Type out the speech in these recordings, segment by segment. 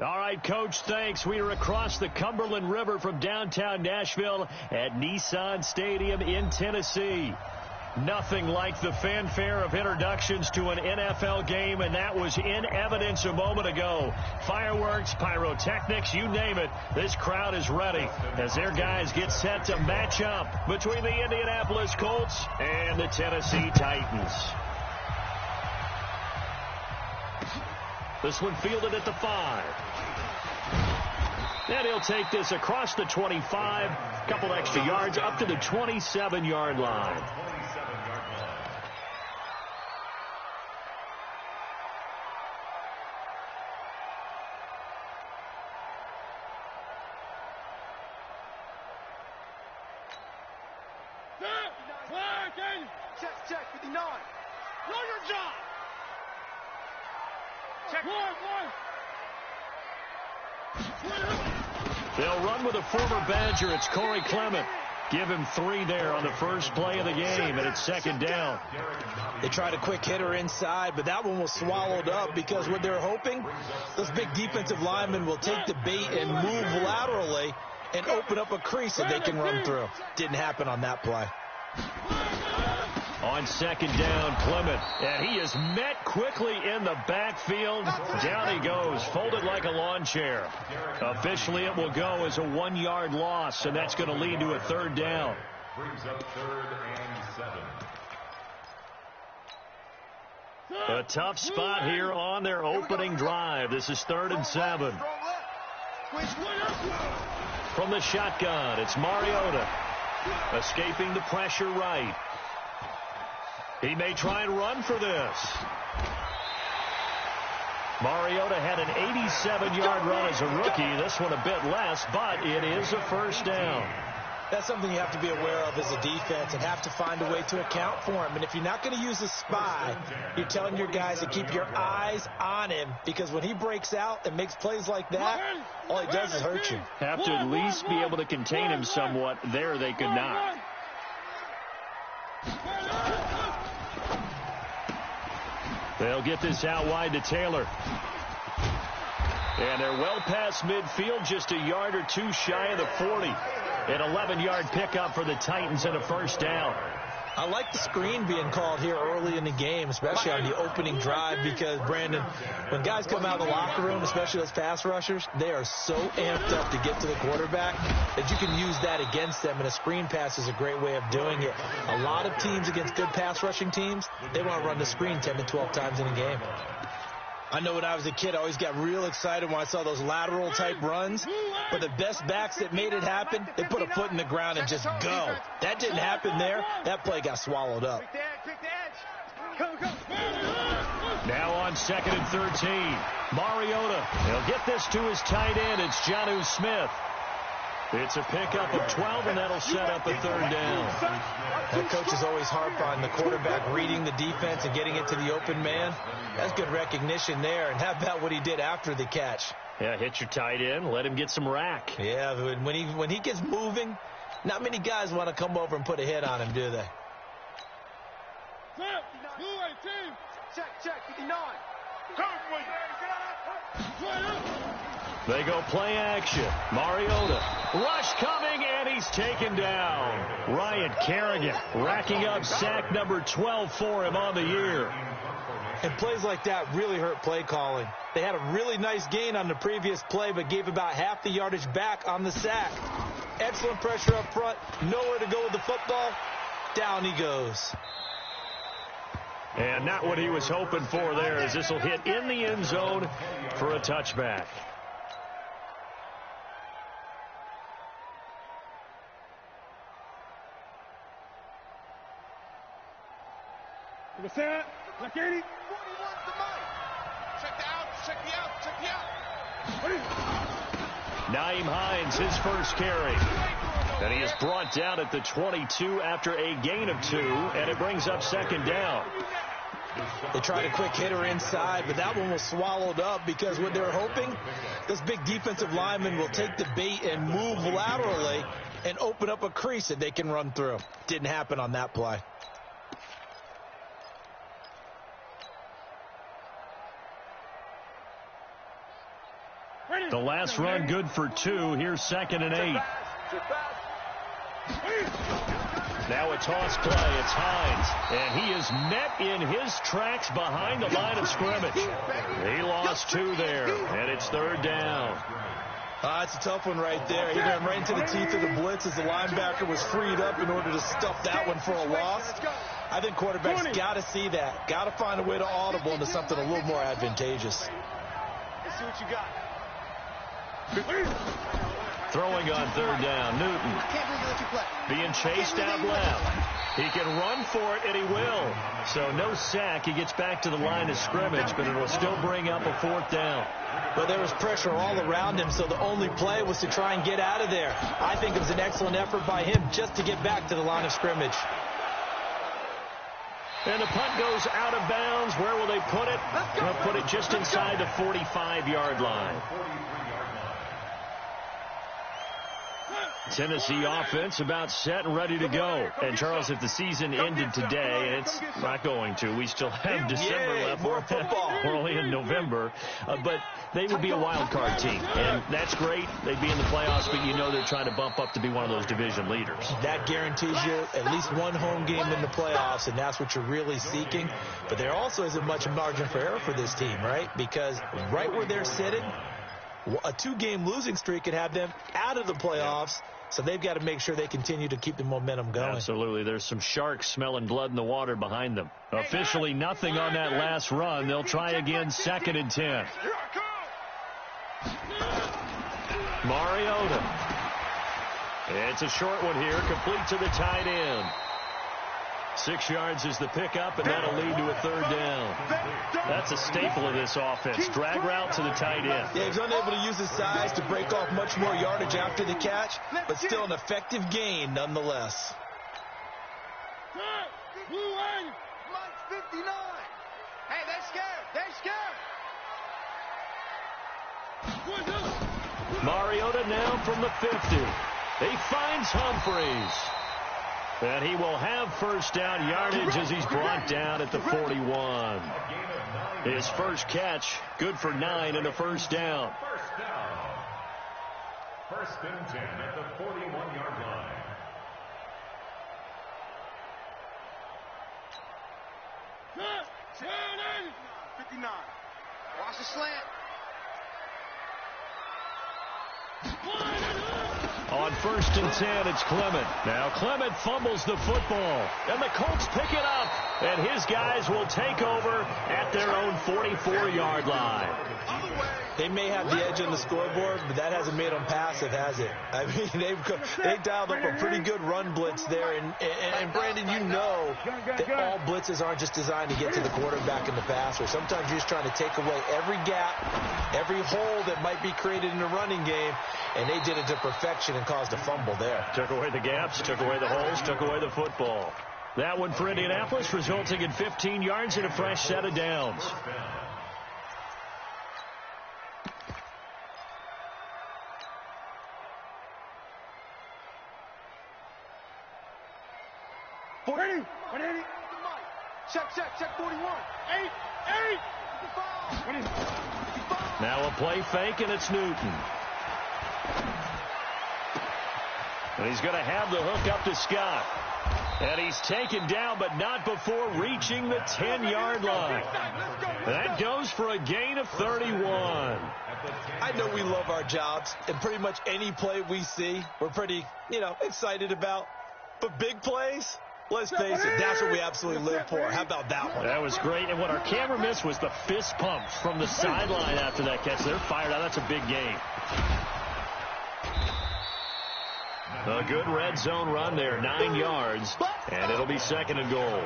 All right, Coach, thanks. We are across the Cumberland River from downtown Nashville at Nissan Stadium in Tennessee. Nothing like the fanfare of introductions to an NFL game, and that was in evidence a moment ago. Fireworks, pyrotechnics, you name it. This crowd is ready as their guys get set to match up between the Indianapolis Colts and the Tennessee Titans. This one fielded at the 5. And he'll take this across the 25, a couple extra yards up to the 27-yard line. Check, 59. Know your job. Check. One. They'll run with a former Badger. It's Corey Clement. Give him 3 there on the first play of the game, and it's second down. They tried a quick hitter inside, but that one was swallowed up because what they're hoping, those big defensive linemen will take the bait and move laterally and open up a crease that they can run through. Didn't happen on that play. On second down, Clement, and he is met quickly in the backfield. Down he goes, folded like a lawn chair. Officially, it will go as a 1-yard loss, and that's going to lead to a third down. Brings up 3rd and 7. A tough spot here on their opening drive. This is 3rd and 7. From the shotgun, it's Mariota. Escaping the pressure right. He may try and run for this. Mariota had an 87-yard run as a rookie. This one a bit less, but it is a first down. That's something you have to be aware of as a defense and have to find a way to account for him. And if you're not going to use a spy, you're telling your guys to keep your eyes on him, because when he breaks out and makes plays like that, all he does is hurt you. Have to at least be able to contain him somewhat. There they could not. They'll get this out wide to Taylor. And they're well past midfield, just a yard or two shy of the 40. An 11-yard pickup for the Titans and a first down. I like the screen being called here early in the game, especially on the opening drive, because, Brandon, when guys come out of the locker room, especially those pass rushers, they are so amped up to get to the quarterback that you can use that against them, and a screen pass is a great way of doing it. A lot of teams against good pass rushing teams, they want to run the screen 10 to 12 times in a game. I know when I was a kid, I always got real excited when I saw those lateral-type runs. But the best backs that made it happen, they put a foot in the ground and just go. That didn't happen there. That play got swallowed up. Now on 2nd and 13. Mariota. He'll get this to his tight end. It's Jonnu Smith. It's a pickup of 12, and that'll set up a third down. The coaches always harp on the quarterback reading the defense and getting it to the open man. That's good recognition there. And how about what he did after the catch? Yeah, hit your tight end, let him get some rack. Yeah, when he gets moving, not many guys want to come over and put a hit on him, do they? Check, 59. They go play action. Mariota. Rush coming, and he's taken down. Ryan Kerrigan racking up sack number 12 for him on the year. And plays like that really hurt play calling. They had a really nice gain on the previous play, but gave about half the yardage back on the sack. Excellent pressure up front. Nowhere to go with the football. Down he goes. And not what he was hoping for there, as this will hit in the end zone for a touchback. Check the out. Nyheim Hines, his first carry. And he is brought down at the 22 after a gain of 2, and it brings up second down. They tried a quick hitter inside, but that one was swallowed up because what they're hoping, this big defensive lineman will take the bait and move laterally and open up a crease that they can run through. Didn't happen on that play. The last run good for 2. Here's 2nd and 8. Now a toss play. It's Hines. And he is met in his tracks behind the line of scrimmage. He lost 2 there. And it's 3rd down. It's a tough one right there. He ran right into the teeth of the blitz as the linebacker was freed up in order to stuff that one for a loss. I think quarterbacks got to see that. Got to find a way to audible into something a little more advantageous. Let's see what you got. Throwing on 3rd down. Newton being chased out left. He can run for it, and he will. So no sack. He gets back to the line of scrimmage, but it will still bring up a 4th down. But there was pressure all around him, so the only play was to try and get out of there. I think it was an excellent effort by him just to get back to the line of scrimmage. And the punt goes out of bounds. Where will they put it? They'll put it just inside the 45-yard line. Tennessee offense about set and ready to go. And, Charles, if the season ended today, and it's not going to, we still have December left. More football. We're only in November. But they would be a wild card team. And that's great. They'd be in the playoffs, but you know they're trying to bump up to be one of those division leaders. That guarantees you at least one home game in the playoffs, and that's what you're really seeking. But there also isn't much margin for error for this team, right? Because right where they're sitting, a 2-game losing streak could have them out of the playoffs. So they've got to make sure they continue to keep the momentum going. Absolutely. There's some sharks smelling blood in the water behind them. Officially nothing on that last run. They'll try again, 2nd and 10. Mariota. It's a short one here, complete to the tight end. 6 yards is the pickup, and that'll lead to a 3rd down. That's a staple of this offense. Drag route to the tight end. Yeah, he's unable to use his size to break off much more yardage after the catch, but still an effective gain nonetheless. Mike's 59. Hey, they're scared. They're scared. Mariota now from the 50. He finds Humphreys. And he will have 1st down yardage as he's brought down at the 41. His first catch, good for 9 and a 1st down. 1st and 10 at the 41-yard line. Turn 59. Watch the slant. On 1st and 10, it's Clement. Now Clement fumbles the football, and the Colts pick it up, and his guys will take over at their own 44-yard line. They may have the edge on the scoreboard, but that hasn't made them passive, has it? I mean, they dialed up a pretty good run blitz there. And Brandon, you know that all blitzes aren't just designed to get to the quarterback and the passer. Sometimes you're just trying to take away every gap, every hole that might be created in the running game, and they did it to perfection and caused a fumble there. Took away the gaps, took away the holes, took away the football. That one for Indianapolis, resulting in 15 yards and a fresh set of downs. Check 41. 8. Now a play fake, and it's Newton. And he's going to have the hook up to Scott. And he's taken down, but not before reaching the 10-yard line. That goes for a gain of 31. I know we love our jobs, and pretty much any play we see, we're pretty, excited about. But big plays, let's face it, that's what we absolutely live for. How about that one? That was great. And what our camera missed was the fist pump from the sideline after that catch. They're fired out. That's a big gain. A good red zone run there, 9 yards, and it'll be 2nd and goal.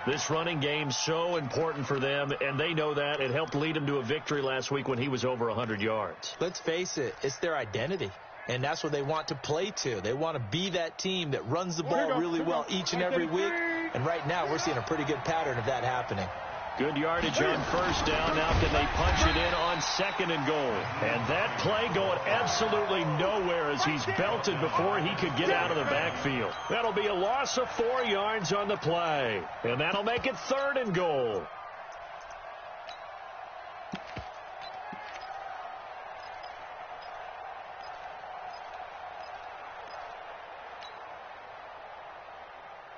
This running game's so important for them, and they know that. It helped lead them to a victory last week when he was over 100 yards. Let's face it, it's their identity, and that's what they want to play to. They want to be that team that runs the ball really well each and every week, and right now we're seeing a pretty good pattern of that happening. Good yardage on 1st down. Now can they punch it in on 2nd and goal? And that play going absolutely nowhere as he's belted before he could get out of the backfield. That'll be a loss of 4 yards on the play. And that'll make it 3rd and goal.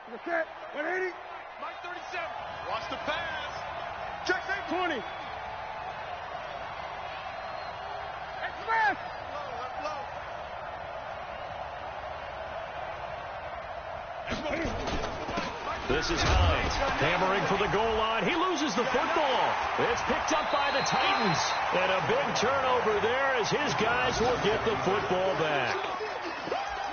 Set. 180. Mike 37. Watch the pass. Check 20. Express. This is Hines hammering for the goal line. He loses the football. It's picked up by the Titans. And a big turnover there as his guys will get the football back.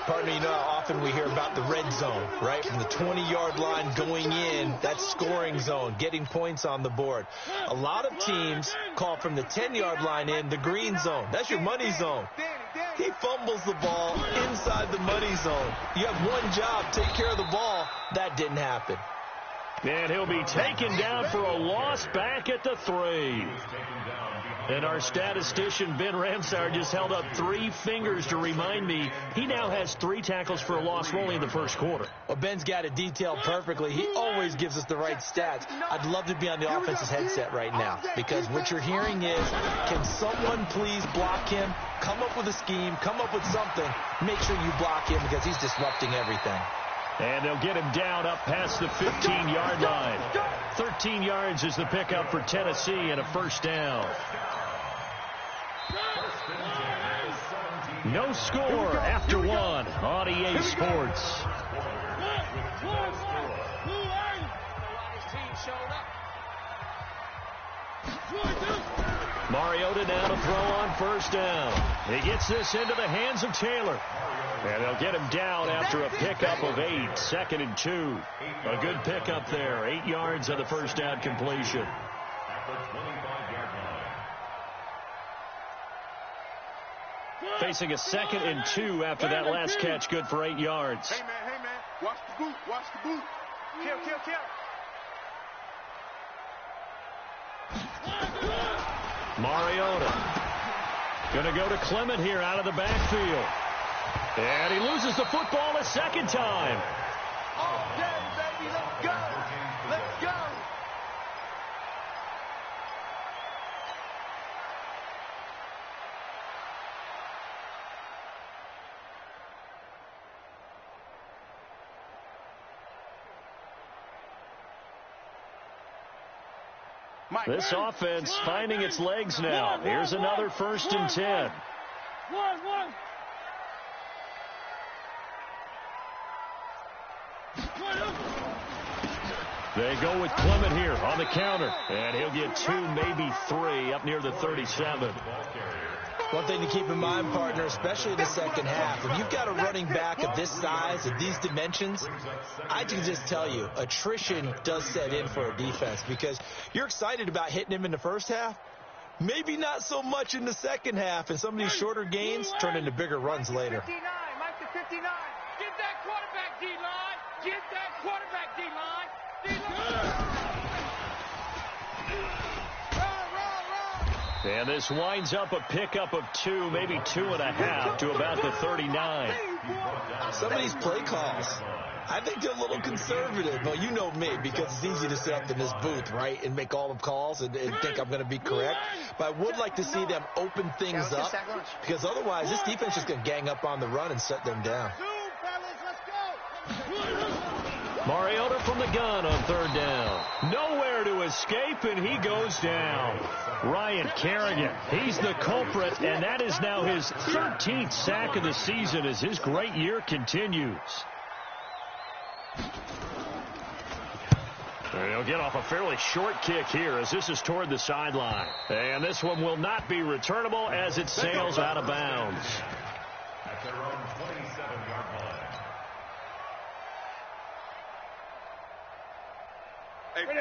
Partner, you know how often we hear about the red zone, right? From the 20-yard line going in, that's scoring zone, getting points on the board. A lot of teams call from the 10-yard line in the green zone. That's your money zone. He fumbles the ball inside the money zone. You have one job, take care of the ball. That didn't happen. And he'll be taken down for a loss back at the 3. And our statistician, Ben Ramsauer, just held up 3 fingers to remind me he now has 3 tackles for a loss only in the first quarter. Well, Ben's got it detailed perfectly. He always gives us the right stats. I'd love to be on the offense's headset right now because what you're hearing is, can someone please block him? Come up with a scheme, come up with something. Make sure you block him because he's disrupting everything. And they'll get him down up past the 15-yard line. 13 yards is the pickup for Tennessee and a first down. No score after 1 on EA Sports. Mariota now to throw on first down. He gets this into the hands of Taylor. And they'll get him down after a pickup of 8. 2nd and 2. A good pickup there. 8 yards on the first down completion. Facing a 2nd and 2 after that last catch. Good for 8 yards. Hey, man. Watch the boot. Watch the boot. Kill. Mariota. Going to go to Clement here out of the backfield. And he loses the football a second time. Okay, baby, let's go. Let's go. This offense finding its legs now. Here's another 1st and 10. They go with Clement here on the counter. And he'll get 2, maybe 3 up near the 37. One thing to keep in mind, partner, especially in the second half, when you've got a running back of this size, of these dimensions, I can just tell you, attrition does set in for a defense because you're excited about hitting him in the first half. Maybe not so much in the second half, and some of these shorter gains turn into bigger runs later. 59, Mike the 59. Get that quarterback, D-line. Get that quarterback, D-line. And this winds up a pickup of 2, maybe 2.5 to about the 39. Some of these play calls, I think they're a little conservative. Well, you know me, because it's easy to sit up in this booth, right, and make all the calls and think I'm going to be correct. But I would like to see them open things up, because otherwise this defense is going to gang up on the run and shut them down. Mariota from the gun on 3rd down. Nowhere to escape, and he goes down. Ryan Kerrigan, he's the culprit, and that is now his 13th sack of the season as his great year continues. He'll get off a fairly short kick here as this is toward the sideline. And this one will not be returnable as it sails out of bounds. At their own 27-yard line.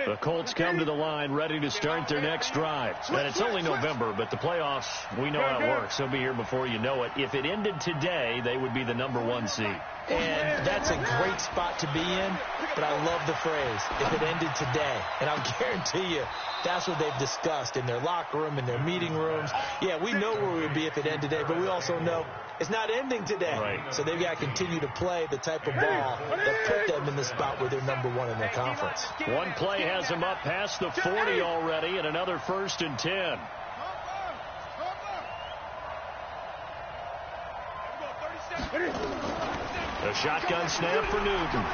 The Colts come to the line ready to start their next drive. And it's only November, but the playoffs, we know how it works. They'll be here before you know it. If it ended today, they would be the number 1 seed. And that's a great spot to be in, but I love the phrase, if it ended today. And I'll guarantee you, that's what they've discussed in their locker room, in their meeting rooms. Yeah, we know where we would be if it ended today, but we also know it's not ending today. Right. So they've got to continue to play the type of ball that put them in the spot where they're number 1 in their conference. One play has them up past the 40 already, and another 1st and 10. A shotgun snap for Newton.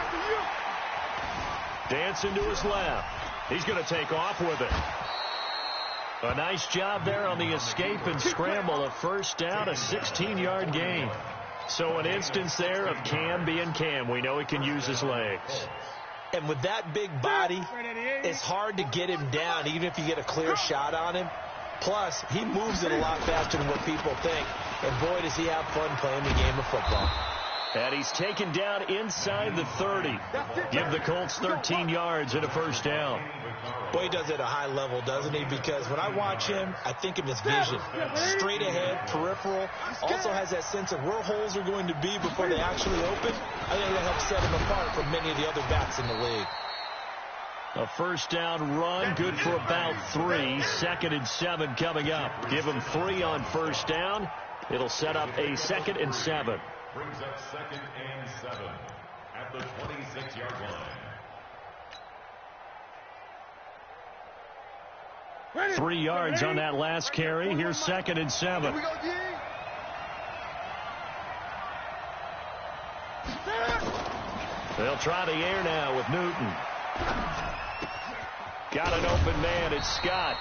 Dancing to his left. He's going to take off with it. A nice job there on the escape and scramble. A first down, a 16-yard gain. So an instance there of Cam being Cam. We know he can use his legs. And with that big body, it's hard to get him down, even if you get a clear shot on him. Plus, he moves it a lot faster than what people think. And boy, does he have fun playing the game of football. And he's taken down inside the 30. Give the Colts 13 yards and a first down. Boy, he does it at a high level, doesn't he? Because when I watch him, I think of his vision. Straight ahead, peripheral. Also has that sense of where holes are going to be before they actually open. I think that helps set him apart from many of the other backs in the league. A first down run, good for about 3. 2nd and 7 coming up. Give him 3 on first down. It'll set up a 2nd and 7. Brings up 2nd and 7 at the 26-yard line. 3 yards on that last carry. Here's 2nd and 7. They'll try the air now with Newton. Got an open man. It's Scott.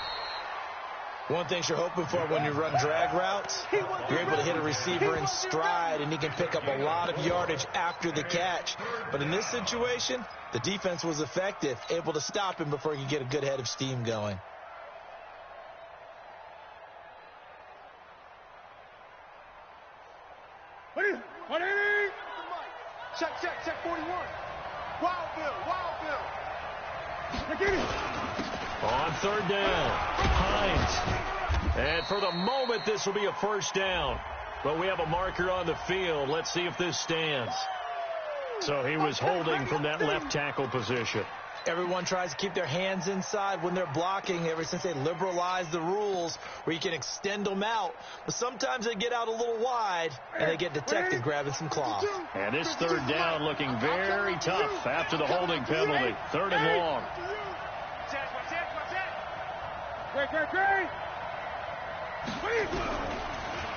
One thing you're hoping for when you run drag routes, you're able to hit a receiver in stride, and he can pick up a lot of yardage after the catch. But in this situation, the defense was effective, able to stop him before he could get a good head of steam going. Check 41. Wild Bill. On 3rd down, Hines. And for the moment, this will be a first down. But we have a marker on the field. Let's see if this stands. So he was holding from that left tackle position. Everyone tries to keep their hands inside when they're blocking ever since they liberalized the rules where you can extend them out. But sometimes they get out a little wide, and they get detected grabbing some cloth. And this 3rd down looking very tough after the holding penalty. 3rd and long.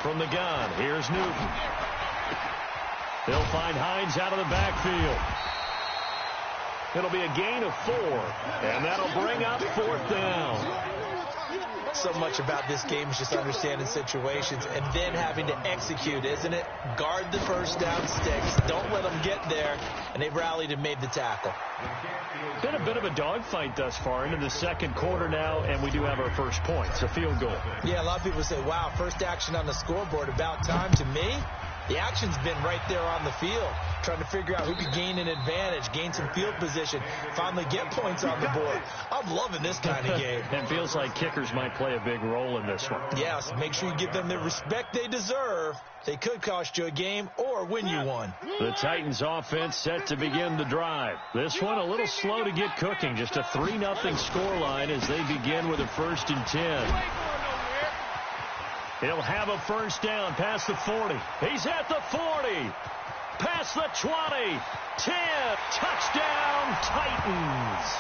From the gun, here's Newton. They'll find Hines out of the backfield. It'll be a gain of 4, and that'll bring up 4th down. So much about this game is just understanding situations and then having to execute, isn't it? Guard the first down sticks. Don't let them get there. And they've rallied and made the tackle. Been a bit of a dogfight thus far into the 2nd quarter now, and we do have our first point. It's a field goal. Yeah, a lot of people say, wow, first action on the scoreboard, about time. To me, the action's been right there on the field, trying to figure out who could gain an advantage, gain some field position, finally get points on the board. I'm loving this kind of game. It feels like kickers might play a big role in this one. Yes, make sure you give them the respect they deserve. They could cost you a game or win you one. The Titans offense set to begin the drive. This one a little slow to get cooking. Just a 3-0 scoreline as they begin with a 1st and 10. He'll have a first down past the 40. He's at the 40. Past the 20. 10. Touchdown, Titans.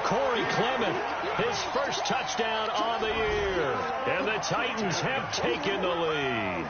Corey Clement, his first touchdown on the year. And the Titans have taken the lead.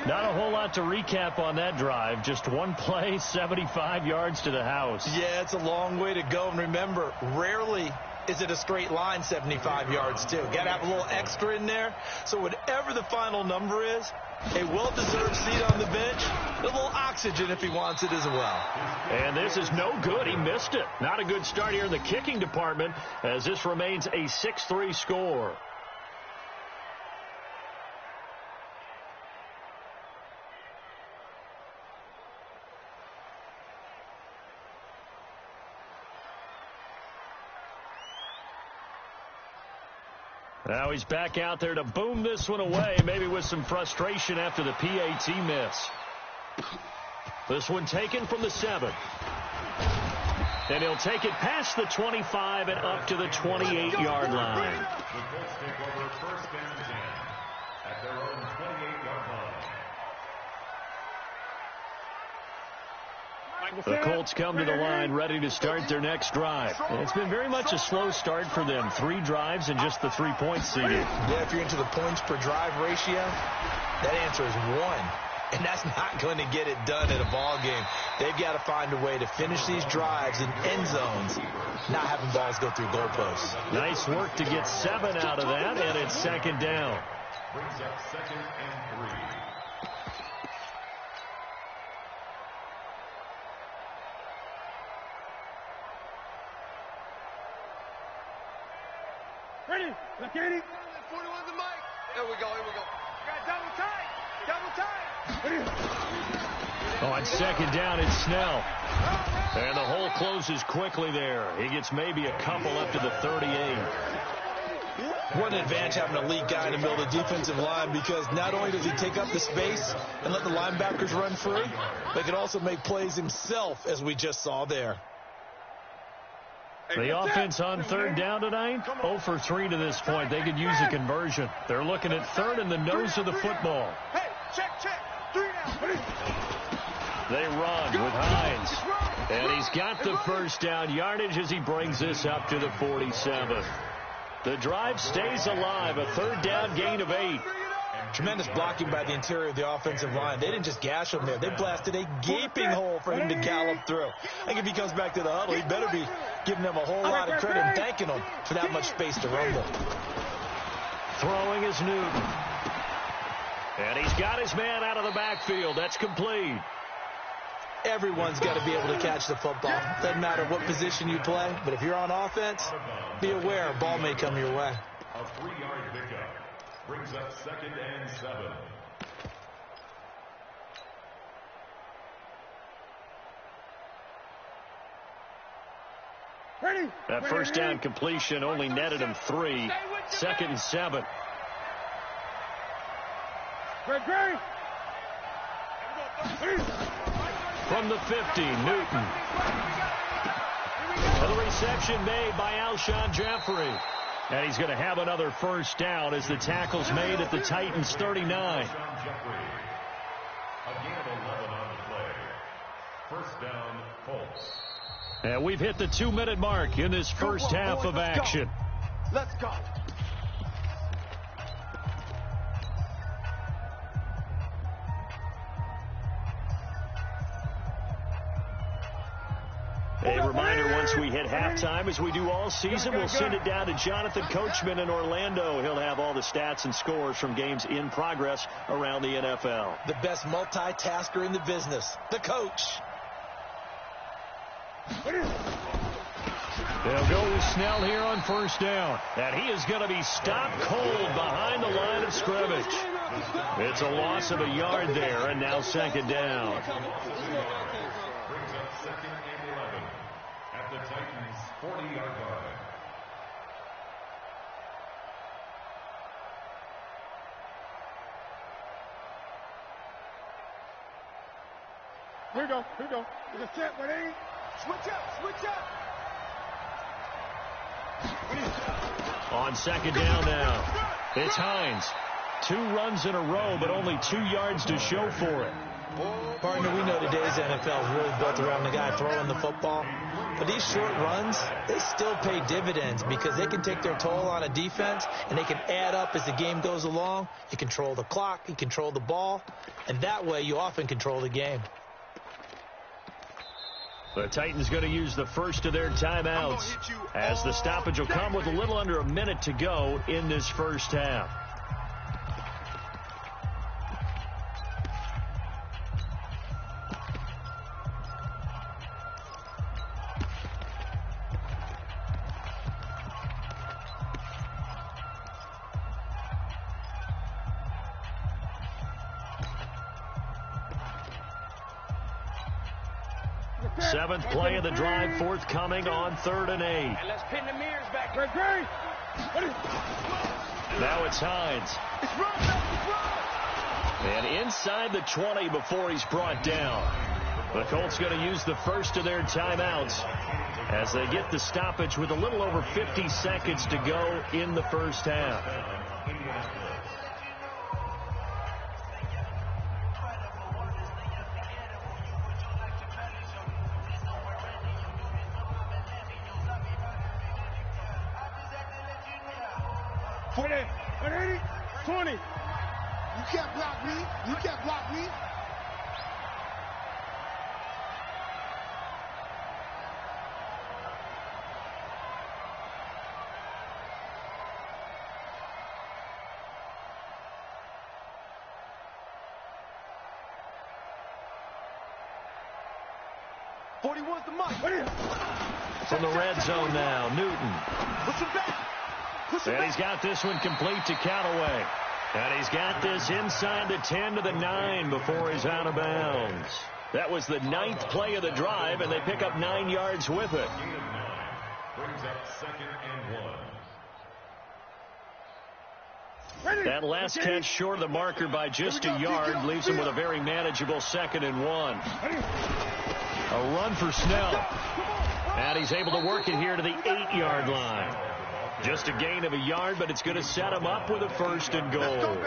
Not a whole lot to recap on that drive. Just one play, 75 yards to the house. Yeah, it's a long way to go. And remember, rarely is it a straight line 75 yards, too. Got to have a little extra in there. So whatever the final number is, a well-deserved seat on the bench, a little oxygen if he wants it as well. And this is no good. He missed it. Not a good start here in the kicking department as this remains a 6-3 score. Now he's back out there to boom this one away, maybe with some frustration after the PAT miss. This one taken from the 7. And he'll take it past the 25 and up to the 28-yard line. The Colts take over 1st and 10 at their own 28-yard line. The Colts come to the line ready to start their next drive. And it's been very much a slow start for them. 3 drives and just the 3-point seeding. Yeah, if you're into the points per drive ratio, that answer is 1. And that's not going to get it done in a ball game. They've got to find a way to finish these drives in end zones, not having balls go through goalposts. Nice work to get 7 out of that, and it's second down. Brings up 2nd and 3. Ready? Look at it. 41's the mic. Here we go. Got double tight. On second down, it's Snell. And the hole closes quickly there. He gets maybe a couple up to the 38. What an advantage having a elite guy in the middle of the defensive line, because not only does he take up the space and let the linebackers run free, but he can also make plays himself, as we just saw there. The offense on third down tonight, 0 for 3 to this point. They could use a conversion. They're looking at third in the nose of the football. Hey, check. 3 down. They run with Hines. And he's got the first down yardage as he brings this up to the 47. The drive stays alive. A third down gain of 8. Tremendous blocking by the interior of the offensive line. They didn't just gash him there. They blasted a gaping hole for him to gallop through. I think if he comes back to the huddle, he better be giving them a whole lot of credit and thanking them for that much space to rumble. Throwing is Newton. And he's got his man out of the backfield. That's complete. Everyone's got to be able to catch the football. Doesn't matter what position you play, but if you're on offense, be aware a ball may come your way. A 3-yard pickup brings up 2nd and 7. Ready? That first down completion only netted him 3. 2nd and 7. Ready? From the 50, Newton. And the reception made by Alshon Jeffrey. And he's going to have another first down as the tackle's made at the Titans' 39. Again, 11 on the play. First down, Colts. And we've hit the 2-minute mark in this first half of action. Let's go. A reminder, once we hit halftime, as we do all season, we'll send it down to Jonathan Coachman in Orlando. He'll have all the stats and scores from games in progress around the NFL. The best multitasker in the business, the coach. They'll go with Snell here on first down. And he is going to be stopped cold behind the line of scrimmage. It's a loss of a yard there, and now second down. Brings up 2nd and 11 at the Titans' 40-yard line. Here we go. It's a set, ready? Switch up. On second down now, it's Hines. 2 runs in a row, but only 2 yards to show for it. Partner, we know today's NFL is really built around the guy throwing the football. But these short runs, they still pay dividends because they can take their toll on a defense, and they can add up as the game goes along. You control the clock, you control the ball, and that way you often control the game. The Titans going to use the first of their timeouts as the stoppage will come with a little under a minute to go in this first half. Seventh play of the drive forthcoming on 3rd and 8. And let's pin the mirrors back. Now it's Hines. And inside the 20 before he's brought down. The Colts going to use the first of their timeouts as they get the stoppage with a little over 50 seconds to go in the first half. You can't block me. 41's the mark. From the red zone now, Newton. Push him back. And he's got this one complete to Callaway. And he's got this inside the 10 to the 9 before he's out of bounds. That was the 9th play of the drive, and they pick up 9 yards with it. Brings up 2nd and 1. That last catch short of the marker by just a yard leaves him with a very manageable 2nd and 1. A run for Snell. And he's able to work it here to the 8-yard line. Just a gain of a yard, but it's going to set him up with a 1st and goal.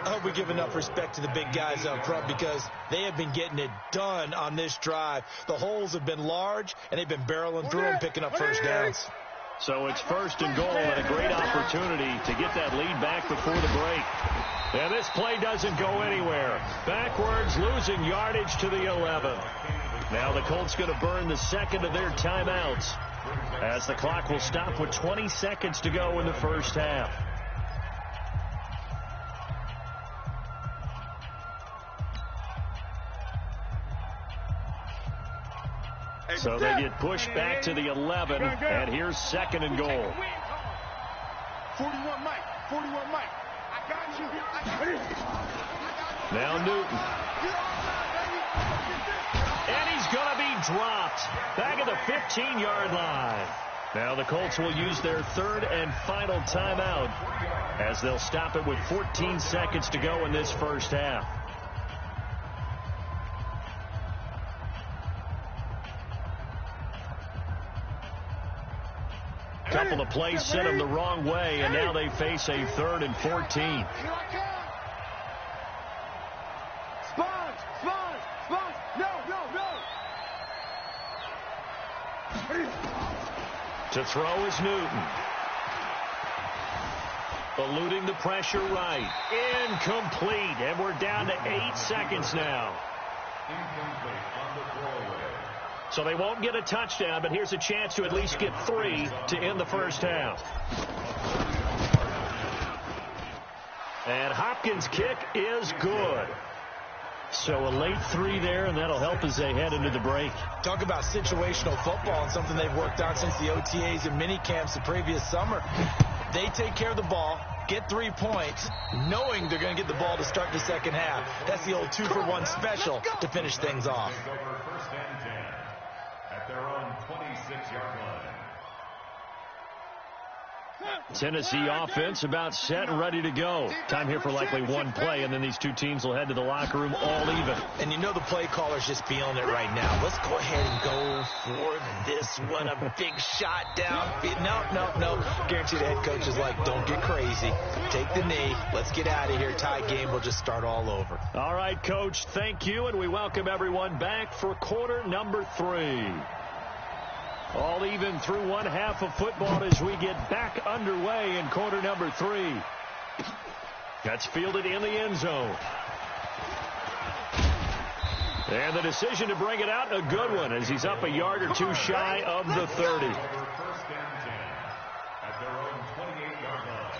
I hope we give enough respect to the big guys up front because they have been getting it done on this drive. The holes have been large, and they've been barreling through them, picking up first downs. So it's 1st and goal and a great opportunity to get that lead back before the break. And this play doesn't go anywhere. Backwards, losing yardage to the 11. Now the Colts going to burn the 2nd of their timeouts as the clock will stop with 20 seconds to go in the first half. So they get pushed back to the 11, and here's 2nd and goal. 41 Mike. 41 Mike. I got you. Now Newton. And he's going to be dropped back at the 15-yard line. Now the Colts will use their 3rd and final timeout as they'll stop it with 14 seconds to go in this first half. Couple of plays sent them the wrong way, and now they face a 3rd and 14. Sponge. No. To throw is Newton. Eluding the pressure right. Incomplete, and we're down to 8 seconds now. Incomplete on the throwaway. So they won't get a touchdown, but here's a chance to at least get 3 to end the first half. And Hopkins' kick is good. So a late 3 there, and that'll help as they head into the break. Talk about situational football and something they've worked on since the OTAs and mini camps the previous summer. They take care of the ball, get 3 points, knowing they're going to get the ball to start the second half. That's the old 2-for-1 special to finish things off. Over 1st and 10 at their own 26-yard line. Tennessee offense about set and ready to go. Time here for likely one play, and then these two teams will head to the locker room all even. And you know the play caller's just feeling it right now. Let's go ahead and go for this one. A big shot down. No. Guarantee the head coach is like, don't get crazy. Take the knee. Let's get out of here. Tie game. We'll just start all over. All right, Coach, thank you, and we welcome everyone back for quarter number 3. All even through one half of football as we get back underway in quarter number 3. That's fielded in the end zone. And the decision to bring it out, a good one, as he's up a yard or two shy of the 30. Over 1st and 10 at their own 28-yard line.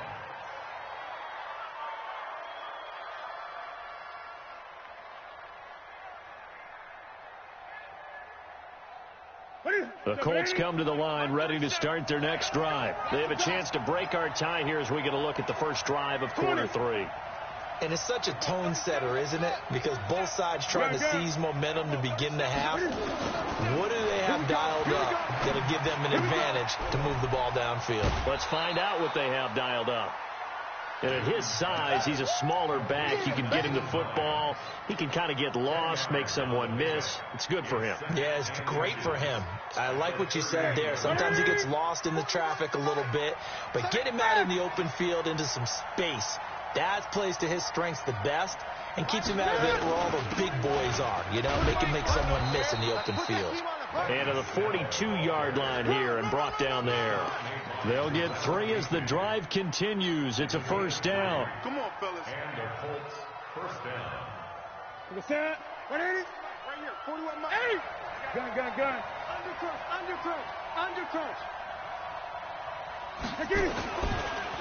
The Colts come to the line ready to start their next drive. They have a chance to break our tie here as we get a look at the first drive of quarter 3. And it's such a tone setter, isn't it? Because both sides trying to seize momentum to begin the half. What do they have dialed up that'll give them an advantage to move the ball downfield? Let's find out what they have dialed up. And at his size, he's a smaller back. You can get him the football. He can kind of get lost, make someone miss. It's good for him. Yeah, it's great for him. I like what you said there. Sometimes he gets lost in the traffic a little bit, but get him out in the open field into some space. That plays to his strengths the best and keeps him out of it where all the big boys are, you know, make someone miss in the open field. And to the 42-yard line here and brought down there. They'll get 3 as the drive continues. It's a first down. Come on, fellas. And the Colts first down. Understand? 180? Right here. 41 miles. 80. Gun. Under crunch. Get it.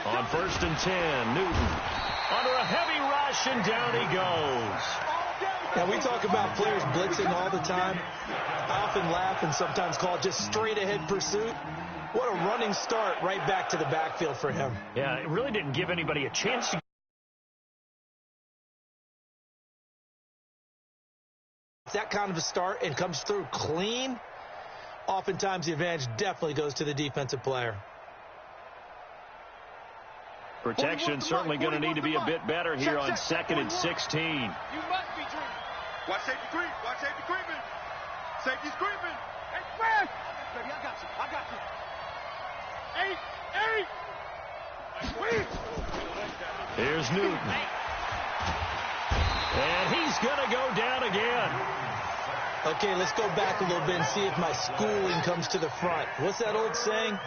On 1st and 10, Newton under a heavy rush, and down he goes. Now, we talk about players blitzing all the time. I often laugh and sometimes call it just straight-ahead pursuit. What a running start right back to the backfield for him. Yeah, it really didn't give anybody a chance to. That kind of a start and comes through clean, oftentimes the advantage definitely goes to the defensive player. Protection certainly going to need to be a bit better here on 2nd and 16. You must be dreaming. Watch safety creep. Watch safety creeping. Safety's creeping. Hey, Fred! Baby, I got you. I got you. 8. Here's Newton. And he's going to go down again. Okay, let's go back a little bit and see if my schooling comes to the front. What's that old saying?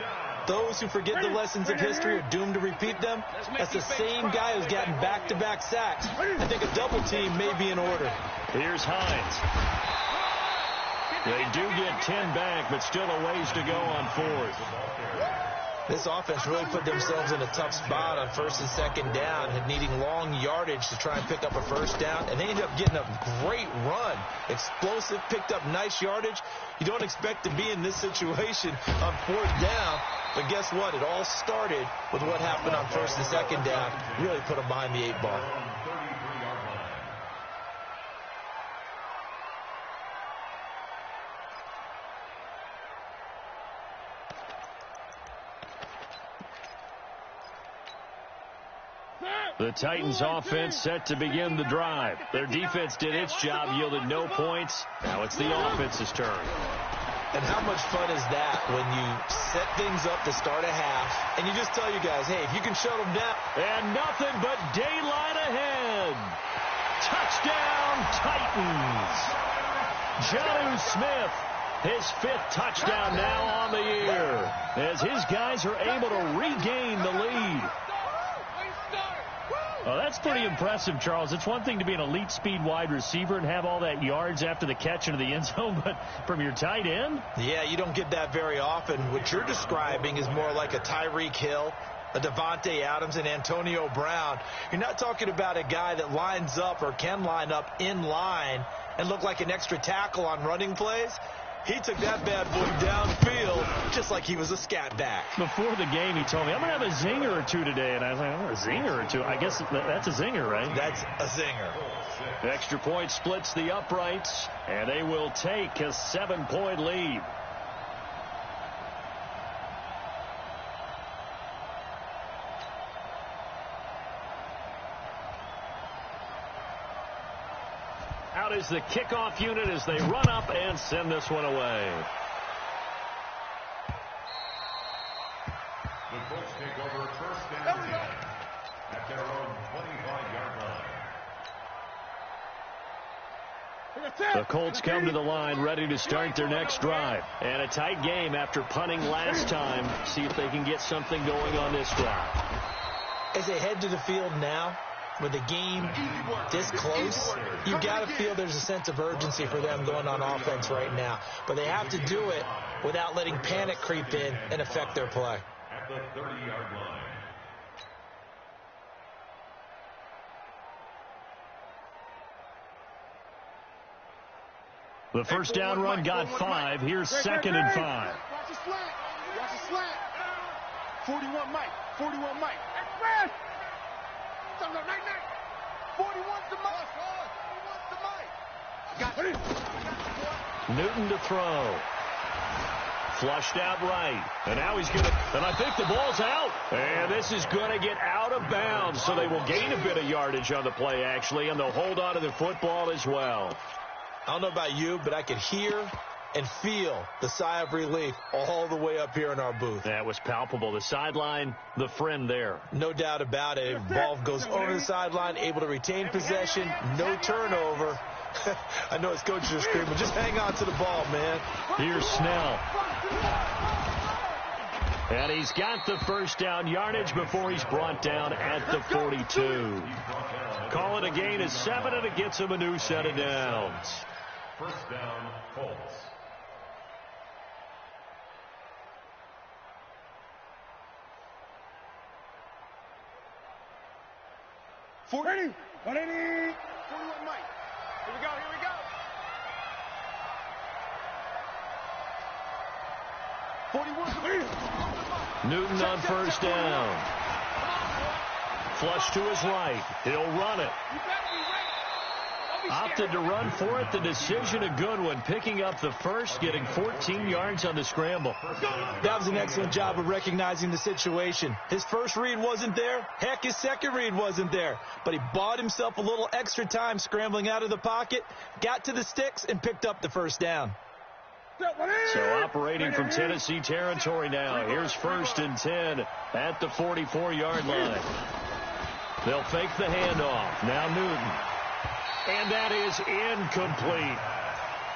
Those who forget the lessons of history are doomed to repeat them. That's the same guy who's gotten back-to-back sacks. I think a double team may be in order. Here's Hines. They do get 10 back, but still a ways to go on 4th. This offense really put themselves in a tough spot on 1st and 2nd down and needing long yardage to try and pick up a 1st down. And they ended up getting a great run. Explosive, picked up nice yardage. You don't expect to be in this situation on 4th down. But guess what? It all started with what happened on 1st and 2nd down. Really put them behind the 8 ball. The Titans offense set to begin the drive. Their defense did its job, yielded no points. Now it's the offense's turn. And how much fun is that when you set things up to start a half and you just tell you guys, hey, if you can shut them down. And nothing but daylight ahead. Touchdown, Titans. Jonnu Smith, his 5th touchdown now on the year, as his guys are able to regain the lead. Well, that's pretty impressive, Charles. It's one thing to be an elite speed wide receiver and have all that yards after the catch into the end zone, but from your tight end? Yeah, you don't get that very often. What you're describing is more like a Tyreek Hill, a Devontae Adams, and Antonio Brown. You're not talking about a guy that lines up or can line up in line and look like an extra tackle on running plays. He took that bad boy downfield just like he was a scat back. Before the game, he told me, I'm going to have a zinger or two today. And I was like, oh, a zinger or two? I guess that's a zinger, right? That's a zinger. Extra point splits the uprights, and they will take a 7-point lead. Out is the kickoff unit as they run up and send this one away. The Colts take over 1st and 10 at their own 25-yard line. The Colts come to the line ready to start their next drive. And a tight game after punting last time. See if they can get something going on this drive. As they head to the field now, with the game this close, you've got to feel there's a sense of urgency for them going on offense right now. But they have to do it without letting panic creep in and affect their play. At the 30-yard line. The first down run got 5. Here's 2nd and 5. Watch the slant. Watch the slant. 41 Mike. 41 Mike. Hey, Fred! 41's the Mike. 41's the Mike. Got it. Newton to throw. Flushed out right. And now he's going to, and I think the ball's out. And this is going to get out of bounds. So they will gain a bit of yardage on the play, actually, and they'll hold on to the football as well. I don't know about you, but I could hear and feel the sigh of relief all the way up here in our booth. That was palpable. The sideline, the friend there. No doubt about it. Ball goes over the sideline, able to retain possession, no turnover. I know his coaches are screaming, just hang on to the ball, man. Here's Snell. And he's got the first down yardage before he's brought down at the 42. Call it a gain of 7, and it gets him a new set of downs. First down, Colts. Ready? 180. 41 Mike. Here we go, here we go. 41. Newton on first down. Flush to his right. He'll run it. You better be ready. Don't be Opted scared. to run for it. The decision a good one. Picking up the first, getting 14 yards on the scramble. That was an excellent job of recognizing the situation. His first read wasn't there. Heck, his second read wasn't there. But he bought himself a little extra time scrambling out of the pocket, got to the sticks, and picked up the first down. So operating from Tennessee territory now. Here's 1st and 10 at the 44-yard line. They'll fake the handoff. Now Newton. And that is incomplete.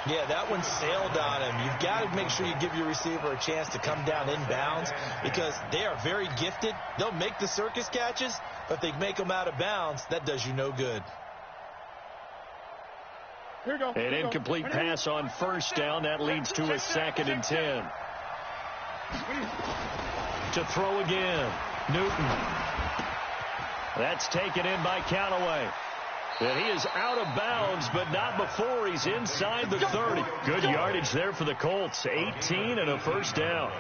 Yeah, that one sailed on him. You've got to make sure you give your receiver a chance to come down inbounds because they are very gifted. They'll make the circus catches, but if they make them out of bounds, that does you no good. Here we go. An incomplete pass on first down. That leads to a 2nd and 10. To throw again. Newton. That's taken in by Callaway. And he is out of bounds, but not before he's inside the 30. Good yardage there for the Colts. 18 and a first down.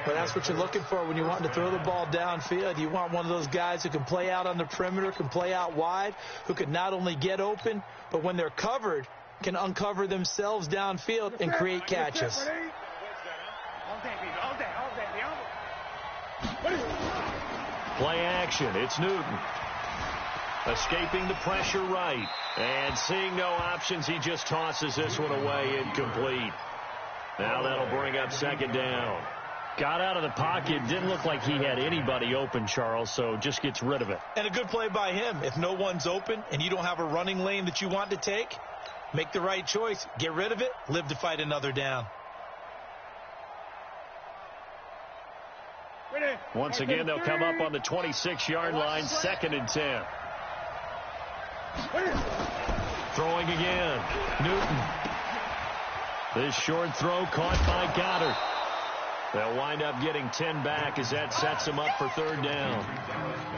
But that's what you're looking for when you want to throw the ball downfield. You want one of those guys who can play out on the perimeter, can play out wide, who can not only get open, but when they're covered, can uncover themselves downfield and create catches. Play action. It's Newton. Escaping the pressure right. And seeing no options, he just tosses this one away, incomplete. Now that'll bring up 2nd down. Got out of the pocket. Didn't look like he had anybody open, Charles, so just gets rid of it. And a good play by him. If no one's open and you don't have a running lane that you want to take, make the right choice. Get rid of it. Live to fight another down. Once again, they'll come up on the 26-yard line, 2nd and 10. Throwing again. Newton. This short throw caught by Goddard. They'll wind up getting 10 back as that sets them up for 3rd down.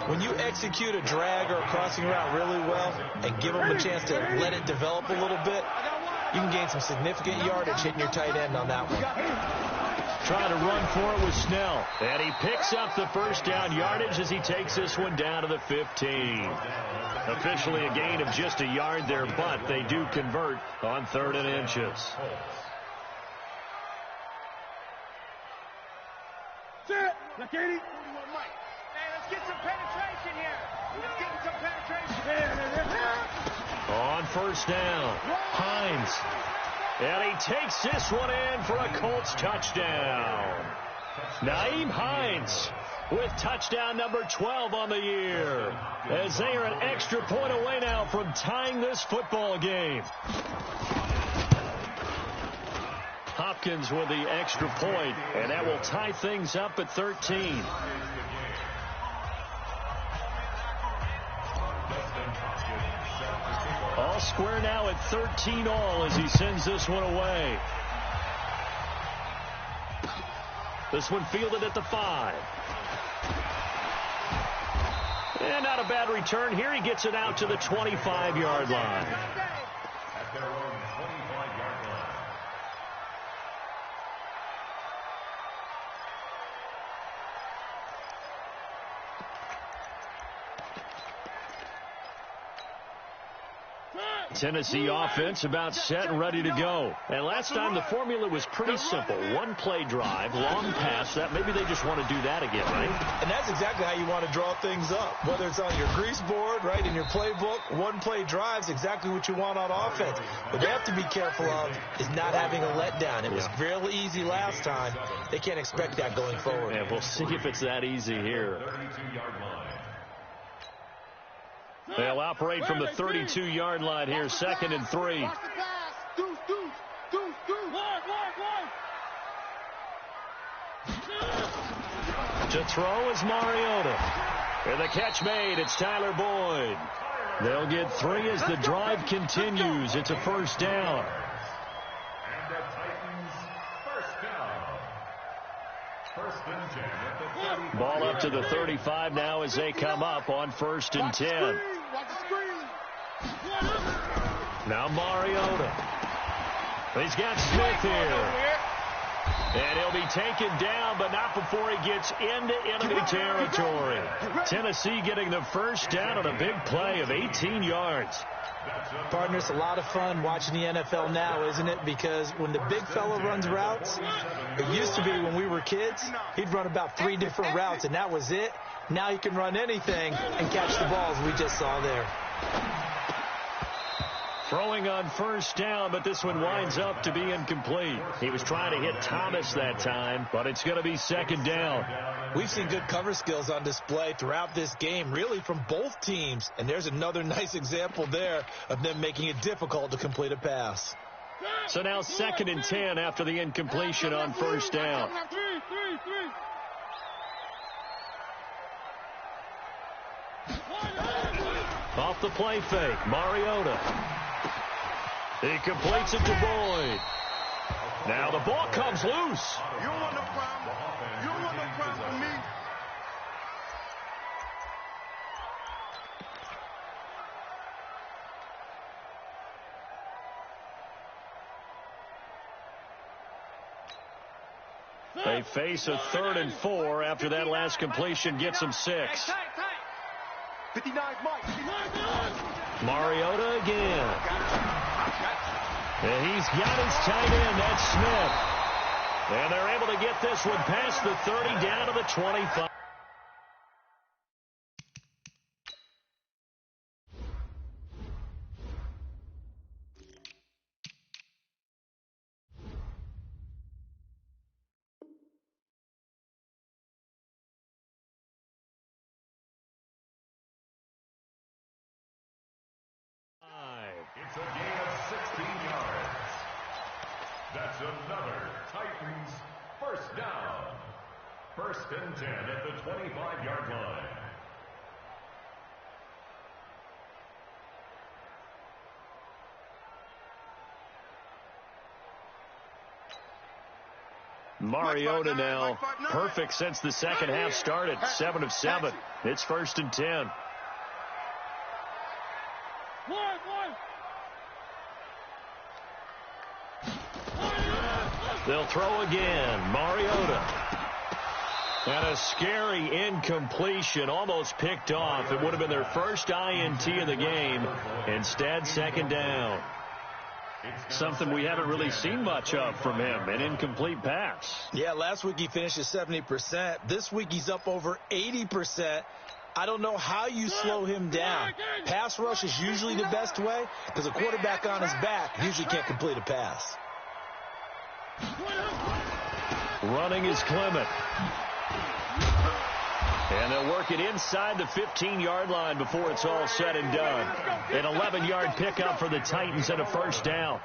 When you execute a drag or a crossing route really well and give them a chance to let it develop a little bit, you can gain some significant yardage hitting your tight end on that one. Trying to run for it with Snell. And he picks up the first down yardage as he takes this one down to the 15. Officially a gain of just a yard there, but they do convert on 3rd and inches. Hey, let's get some penetration here. Let's get some penetration. On first down, Hines. And he takes this one in for a Colts touchdown. Nyheim Hines with touchdown number 12 on the year. As they are an extra point away now from tying this football game. Hopkins with the extra point, and that will tie things up at 13. All square now at 13 all as he sends this one away. This one fielded at the 5. And not a bad return here. He gets it out to the 25-yard line. At their own 25-yard line. Tennessee offense about set and ready to go. And last time the formula was pretty simple. One play drive, long pass. That maybe they just want to do that again, right? And that's exactly how you want to draw things up. Whether it's on your grease board, right, in your playbook, one play drive is exactly what you want on offense. What they have to be careful of is not having a letdown. It was fairly easy last time. They can't expect that going forward. And we'll see if it's that easy here. 32-yard line. They'll operate from the 32-yard line here, 2nd and 3. Watch the pass. Deuce. To throw is Mariota. And the catch made. It's Tyler Boyd. They'll get 3 as the drive continues. It's a first down. And the Titans first down. 1st and 10 at the 35. Ball up to the 35 now as they come up on 1st and 10. Watch the screen. Now Mariota. He's got Smith here. And he'll be taken down, but not before he gets into enemy territory. Tennessee getting the first down on a big play of 18 yards. Partner, it's a lot of fun watching the NFL now, isn't it? Because when the big fella runs routes, it used to be when we were kids, he'd run about 3 different routes, and that was it. Now he can run anything and catch the balls we just saw there. Throwing on first down, but this one winds up to be incomplete. He was trying to hit Thomas that time, but it's going to be second down. We've seen good cover skills on display throughout this game, really from both teams. And there's another nice example there of them making it difficult to complete a pass. So now 2nd and 10 after the incompletion on first down. Off the play fake, Mariota. He completes it to Boyd. Now the ball comes loose. You don't want no problem. You don't want no problem with me. They face a 3rd and 4 after that last completion gets them 6. 59 Mike. Mariota again. And he's got his tight end. That's Smith. And they're able to get this one past the 30 down to the 25. It's a gain of 16 yards. That's another Titans first down. 1st and 10 at the 25-yard line. Mariota now perfect since the second half started. 7 of 7. It's 1st and 10. They'll throw again. Mariota. And a scary incompletion, almost picked off. It would have been their first INT of the game. Instead, 2nd down. Something we haven't really seen much of from him, an incomplete pass. Yeah, last week he finished at 70%. This week he's up over 80%. I don't know how you slow him down. Pass rush is usually the best way because a quarterback on his back usually can't complete a pass. Running is Clement. And they'll work it inside the 15-yard line before it's all said and done. An 11-yard pickup for the Titans and a first down.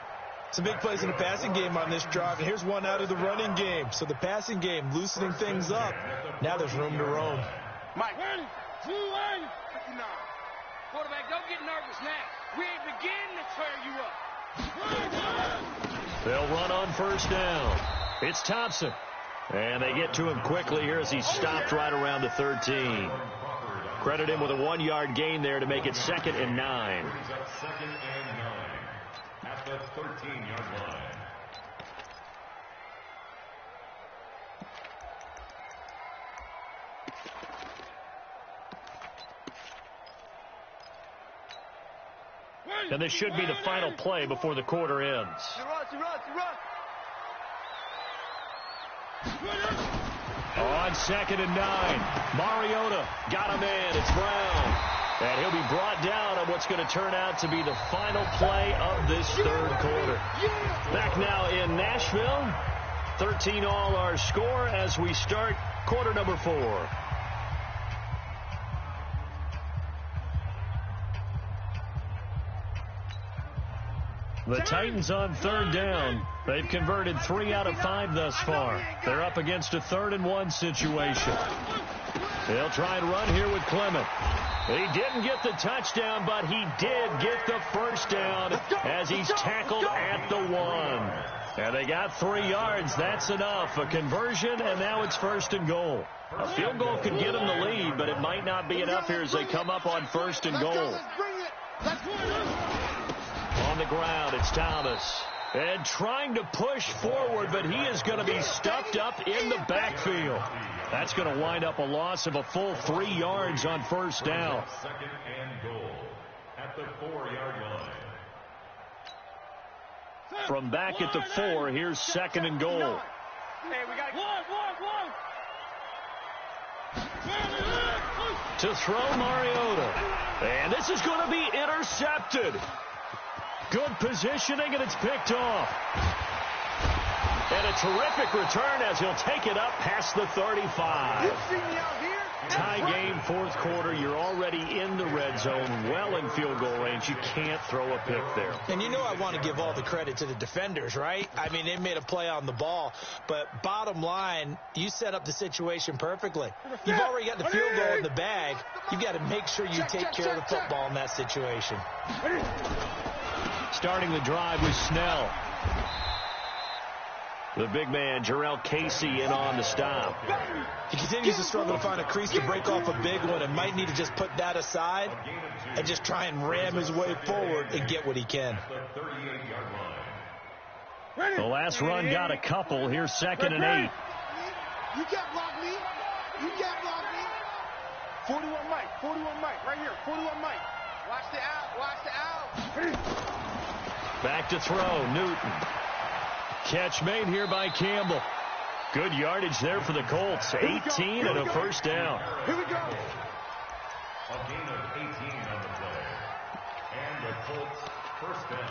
Some big plays in the passing game on this drive, and here's one out of the running game. So the passing game loosening things up. Now there's room to roam. Mike. 2 Quarterback, don't get nervous now. We ain't beginning to tear you up. They'll run on first down. It's Thompson. And they get to him quickly here as he stopped right around the 13. Credit him with a 1-yard gain there to make it 2nd and 9. 2nd and 9 at the 13-yard line. And this should be the final play before the quarter ends. On 2nd and 9, Mariota got him in. It's Brown. And he'll be brought down on what's going to turn out to be the final play of this 3rd quarter. Back now in Nashville. 13 all our score as we start quarter number 4. The Titans on 3rd down. They've converted 3 out of 5 thus far. They're up against a 3rd and 1 situation. They'll try and run here with Clement. He didn't get the touchdown, but he did get the first down as he's tackled at the 1. And they got 3 yards. That's enough. A conversion, and now it's 1st and goal. A field goal could get them the lead, but it might not be enough here as they come up on 1st and goal. On the ground. It's Thomas. And trying to push forward, but he is going to be stuffed up in the backfield. That's going to wind up a loss of a full 3 yards on first down. Second and goal at the 4-yard line. From back at the 4, here's second and goal. Hey, we got one. To throw Mariota. And this is going to be intercepted. Good positioning, and it's picked off. And a terrific return as he'll take it up past the 35. You see me out here? Tie game, fourth quarter. You're already in the red zone, well in field goal range. You can't throw a pick there. And you know I want to give all the credit to the defenders, right? I mean, they made a play on the ball. But bottom line, you set up the situation perfectly. You've already got the field goal in the bag. You've got to make sure you take care of the football in that situation. Starting the drive with Snell. The big man, Jarrell Casey, in on the stop. He continues to struggle to find a crease to break off a big one and might need to just put that aside and just try and ram his way forward and get what he can. The last run got a couple. Here's second and 8. You can't block me. 41 Mike, right here, 41 Mike. Watch the out. Back to throw, Newton. Catch made here by Campbell. Good yardage there for the Colts. 18 and a first down. Here we go. A gain of 18 on the play. And the Colts first down.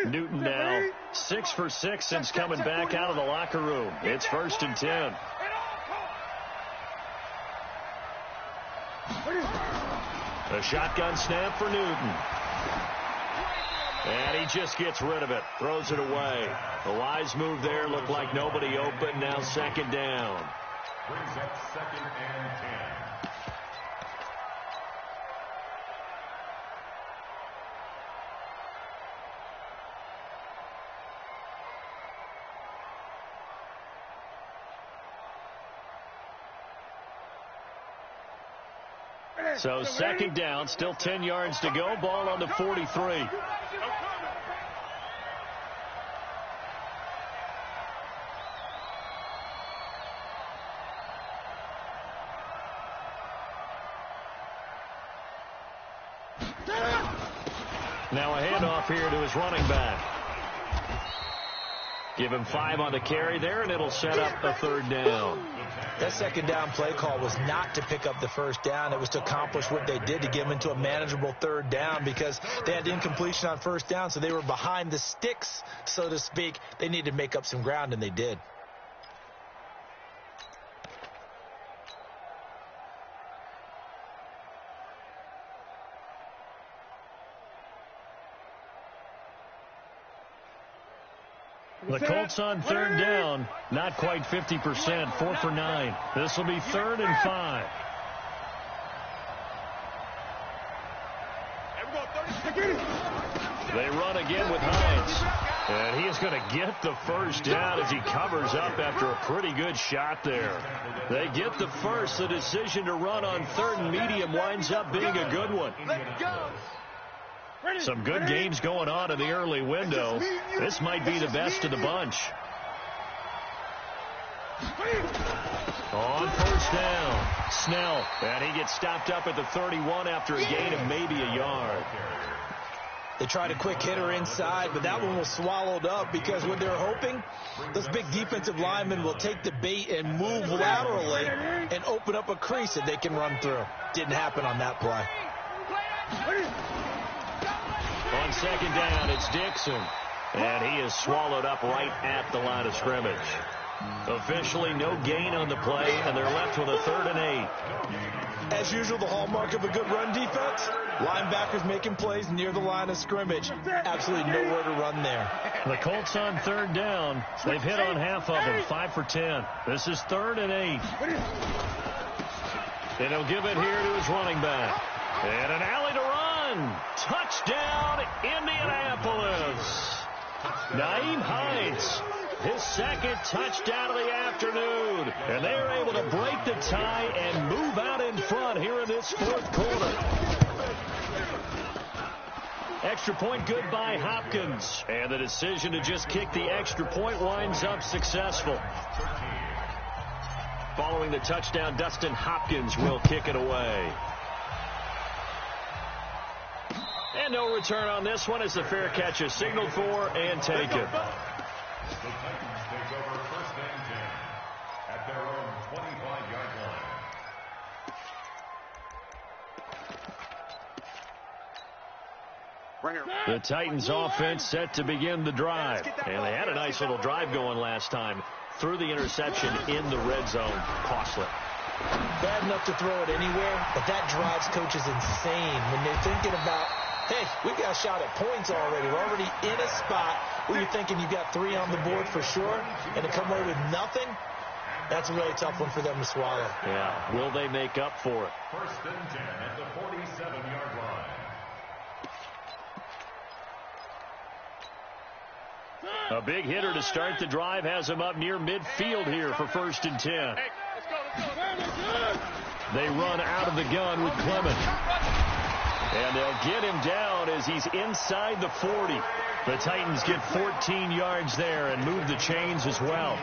Newton now 6 for 6 since coming back out of the locker room. It's first and 10. A shotgun snap for Newton. And he just gets rid of it. Throws it away. The wise move there. Looked like nobody open. Now second down. Brings up second and 10. So second down, still 10 yards to go. Ball on the 43. Now a handoff here to his running back. Give him 5 on the carry there, and it'll set up a third down. That second down play call was not to pick up the first down. It was to accomplish what they did, to get them into a manageable third down, because they had incompletion on first down, so they were behind the sticks, so to speak. They needed to make up some ground, and they did. The Colts on third down, not quite 50%, 4 for 9. This will be third and 5. They run again with Hines. And he is going to get the first down as he covers up after a pretty good shot there. They get the first. The decision to run on third and medium winds up being a good one. Let's go. Some good games going on in the early window. This might be the best of the bunch. On first down, Snell. And he gets stopped up at the 31 after a gain of maybe a yard. They tried a quick hitter inside, but that one was swallowed up because what they're hoping, those big defensive linemen will take the bait and move laterally and open up a crease that they can run through. Didn't happen on that play. On second down, it's Dixon. And he is swallowed up right at the line of scrimmage. Officially no gain on the play, and they're left with a third and 8. As usual, the hallmark of a good run defense, linebackers making plays near the line of scrimmage. Absolutely nowhere to run there. The Colts on third down. They've hit on half of them, 5 for 10. This is third and 8. And he'll give it here to his running back. And an alley to run. Touchdown, Indianapolis. Naeem Hines, his second touchdown of the afternoon. And they are able to break the tie and move out in front here in this fourth quarter. Extra point good by Hopkins. And the decision to just kick the extra point winds up successful. Following the touchdown, Dustin Hopkins will kick it away. And no return on this one as the fair catch is signaled for and taken. The Titans take over first and 10 at their own 25-yard line. The Titans offense set to begin the drive. And they had a nice little drive going last time. Through the interception in the red zone. Costly. Bad enough to throw it anywhere, but that drives coaches insane when they're thinking about, hey, we got a shot at points already. We're already in a spot where you're thinking you got 3 on the board for sure, and to come away with nothing, that's a really tough one for them to swallow. Yeah, will they make up for it? First and 10 at the 47-yard line. A big hitter to start the drive has him up near midfield here for first and 10. They run out of the gun with Clement. And they'll get him down as he's inside the 40. The Titans get 14 yards there and move the chains as well.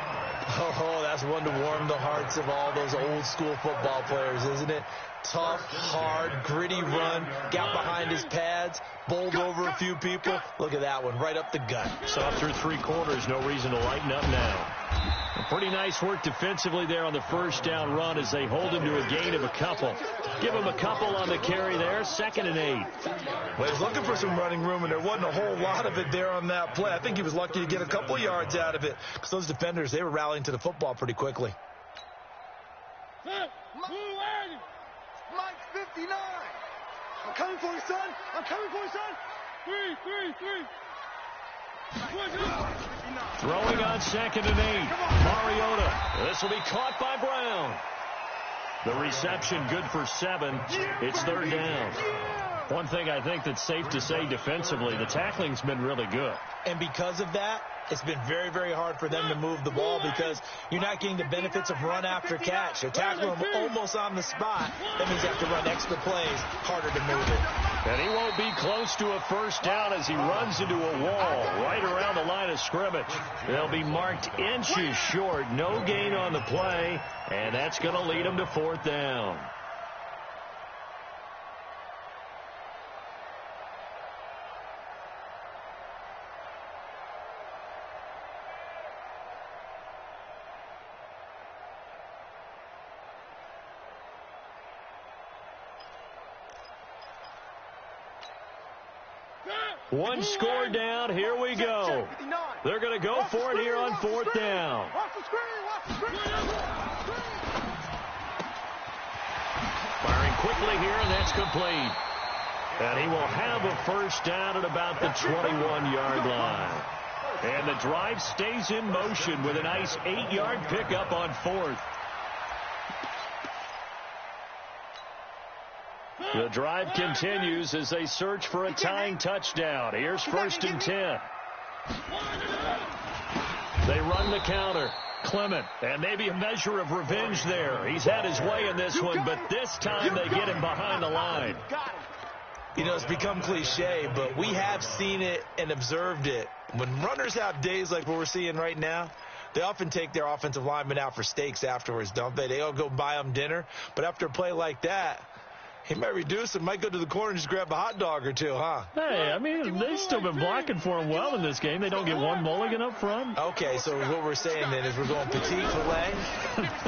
Oh, that's one to warm the hearts of all those old school football players, isn't it? Tough, hard, gritty run, got behind his pads, bowled over a few people. Look at that one, right up the gut. So through 3 quarters, no reason to lighten up now. Pretty nice work defensively there on the first down run as they hold him to a gain of a couple. Give him a couple on the carry there, 2nd and 8. Well, he's looking for some running room, and there wasn't a whole lot of it there on that play. I think he was lucky to get a couple yards out of it because those defenders, they were rallying to the football pretty quickly. Mike 59. I'm coming for you, son. I'm coming for you, son. 3. Throwing on 2nd and 8. Mariota. This will be caught by Brown. The reception good for 7. It's 3rd down. One thing I think that's safe to say defensively, the tackling's been really good. And because of that, it's been very, very hard for them to move the ball because you're not getting the benefits of run after catch. They're tackling him almost on the spot. That means you have to run extra plays, harder to move it. And he won't be close to a first down as he runs into a wall right around the line of scrimmage. They'll be marked inches short. No gain on the play, and that's going to lead them to 4th down. One score down. Here we go. They're going to go for it here on 4th down. Firing quickly here, and that's complete. And he will have a first down at about the 21-yard line. And the drive stays in motion with a nice 8-yard pickup on 4th. The drive continues as they search for a tying touchdown. Here's 1st and 10. They run the counter. Clement, and maybe a measure of revenge there. He's had his way in this one, but this time they get him behind the line. You know, it's become cliche, but we have seen it and observed it. When runners have days like what we're seeing right now, they often take their offensive linemen out for steaks afterwards, don't they? They all go buy them dinner. But after a play like that, he might reduce it, might go to the corner and just grab a hot dog or two, huh? Hey, I mean, they've still been blocking for him well in this game. They don't get one mulligan up front. Okay, so what we're saying then is we're going petite filet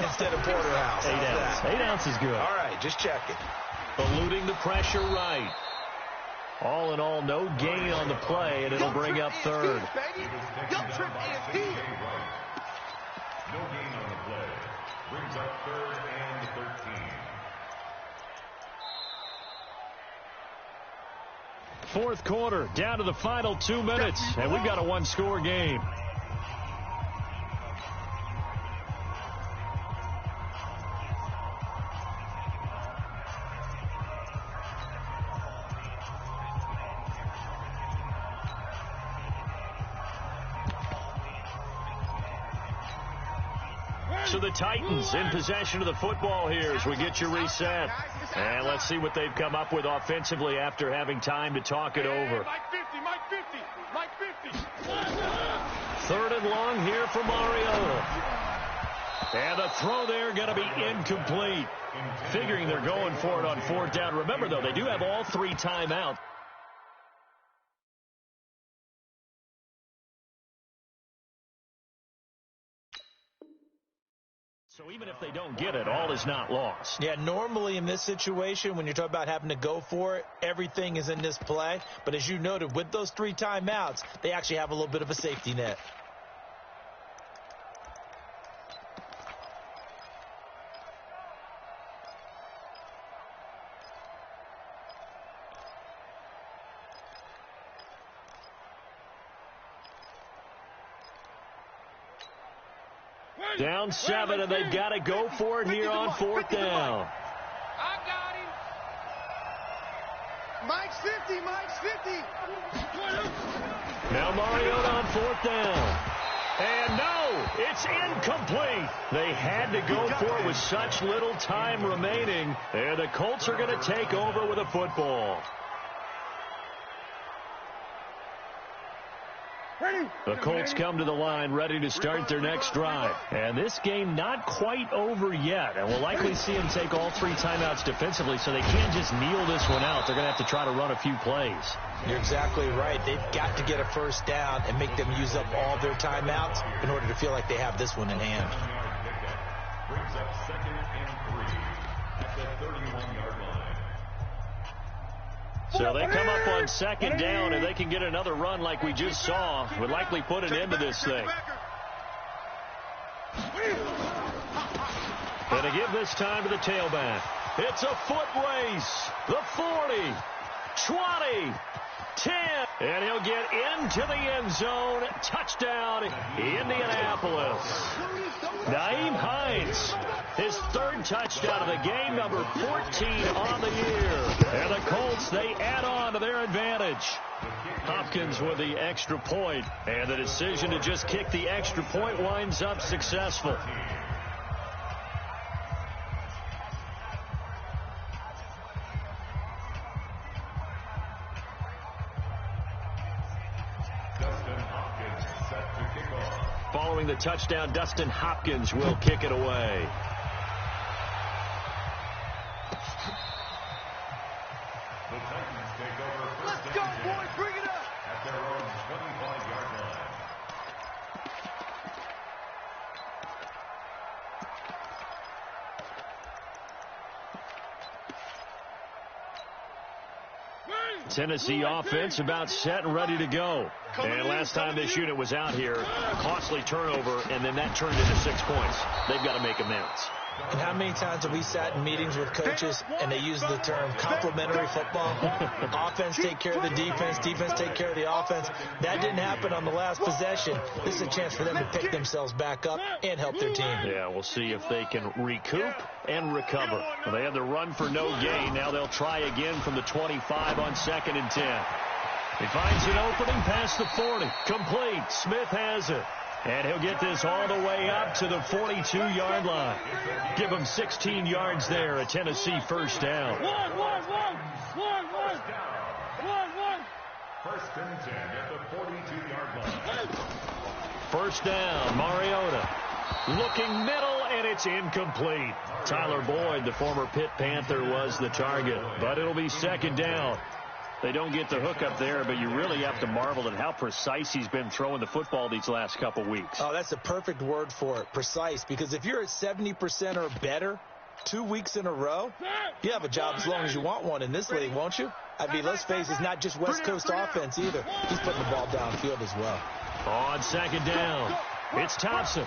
instead of porterhouse. 8 ounce. 8 ounce is good. All right, just checking. Eluding the pressure right. All in all, no gain on the play, and it'll bring up 3rd. No gain on the play. Brings up 3rd and 13. 4th quarter, down to the final 2 minutes, and we've got a 1-score game. So the Titans in possession of the football here as we get you reset. And let's see what they've come up with offensively after having time to talk it over. Mike 50. 3rd and long here for Mariota. And the throw there going to be incomplete. Figuring they're going for it on 4th down. Remember, though, they do have all 3 timeouts. So even if they don't get it, all is not lost. Yeah, normally in this situation, when you're talking about having to go for it, everything is in this play. But as you noted, with those 3 timeouts, they actually have a little bit of a safety net. Down 7, and they've got to go for it here on 4th down. I got him. Mike's 50. Now Mariota on 4th down. And no, it's incomplete. They had to go for it with such little time remaining. And the Colts are going to take over with a football. The Colts come to the line ready to start their next drive. And this game not quite over yet. And we'll likely see them take all 3 timeouts defensively, so they can't just kneel this one out. They're going to have to try to run a few plays. You're exactly right. They've got to get a 1st down and make them use up all their timeouts in order to feel like they have this one in hand. Brings up 2nd and 3 at the 31-yard line. So they come up on 2nd down, and they can get another run like we just saw. Would likely put an end to this thing. And to give this time to the tailback. It's a foot race. The 40, 20, 10. And he'll get into the end zone. Touchdown, Indianapolis. Nyheim Hines, his 3rd touchdown of the game, number 14 on the year. And the Colts, they add on to their advantage. Hopkins with the extra point, and the decision to just kick the extra point winds up successful. Following the touchdown, Dustin Hopkins will kick it away. The Titans take over 1st Let's and go, 10 boys. Bring it up. at their own 25-yard line. Tennessee offense about set and ready to go. And last time this unit was out here, costly turnover, and then that turned into 6 points. They've got to make amends. And how many times have we sat in meetings with coaches and they use the term complementary football? Offense take care of the defense, defense take care of the offense. That didn't happen on the last possession. This is a chance for them to pick themselves back up and help their team. Yeah, we'll see if they can recoup and recover. Well, they had the run for no gain. Now they'll try again from the 25 on 2nd and 10. He finds an opening past the 40. Complete. Smith has it. And he'll get this all the way up to the 42-yard line. Give him 16 yards there, a Tennessee 1st down. 1. 1st and 10 at the 42-yard line. 1st down, Mariota. Looking middle, and it's incomplete. Tyler Boyd, the former Pitt Panther, was the target. But it'll be 2nd down. They don't get the hook up there, but you really have to marvel at how precise he's been throwing the football these last couple weeks. Oh, that's the perfect word for it, precise. Because if you're at 70% or better 2 weeks in a row, you have a job as long as you want one in this league, won't you? I mean, let's face it, it's not just West Coast offense either. He's putting the ball downfield as well. On 2nd down, it's Thompson.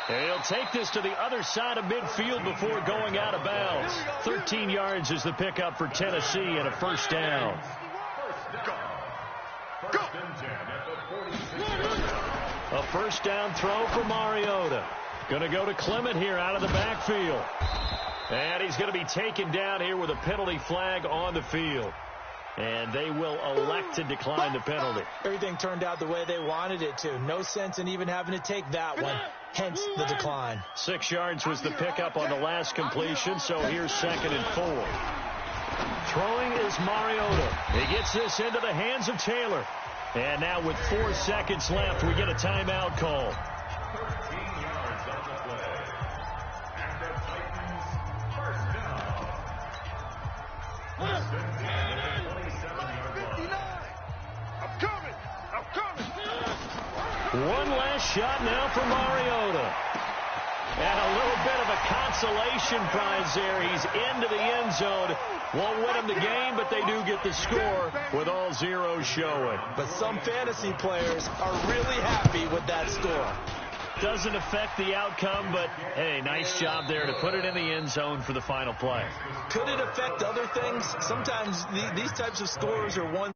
And he'll take this to the other side of midfield before going out of bounds. 13 yards is the pickup for Tennessee and a 1st down. 1st and 10 at the 46-yard line. A 1st down throw for Mariota. Going to go to Clement here out of the backfield. And he's going to be taken down here with a penalty flag on the field. And they will elect to decline the penalty. Everything turned out the way they wanted it to. No sense in even having to take that one, hence the decline. 6 yards was the pickup on the last completion, so here's 2nd and 4. Throwing is Mariota. He gets this into the hands of Taylor. And now with 4 seconds left, we get a timeout call. 13 yards on the play. And the Titans first down. First and 10 at the 27-yard line. I'm coming. One last shot now for Mariota. And a little bit of a consolation prize there. He's into the end zone. Won't win them the game, but they do get the score with all zeros showing. But some fantasy players are really happy with that score. Doesn't affect the outcome, but, hey, nice job there to put it in the end zone for the final play. Could it affect other things? Sometimes these types of scores are one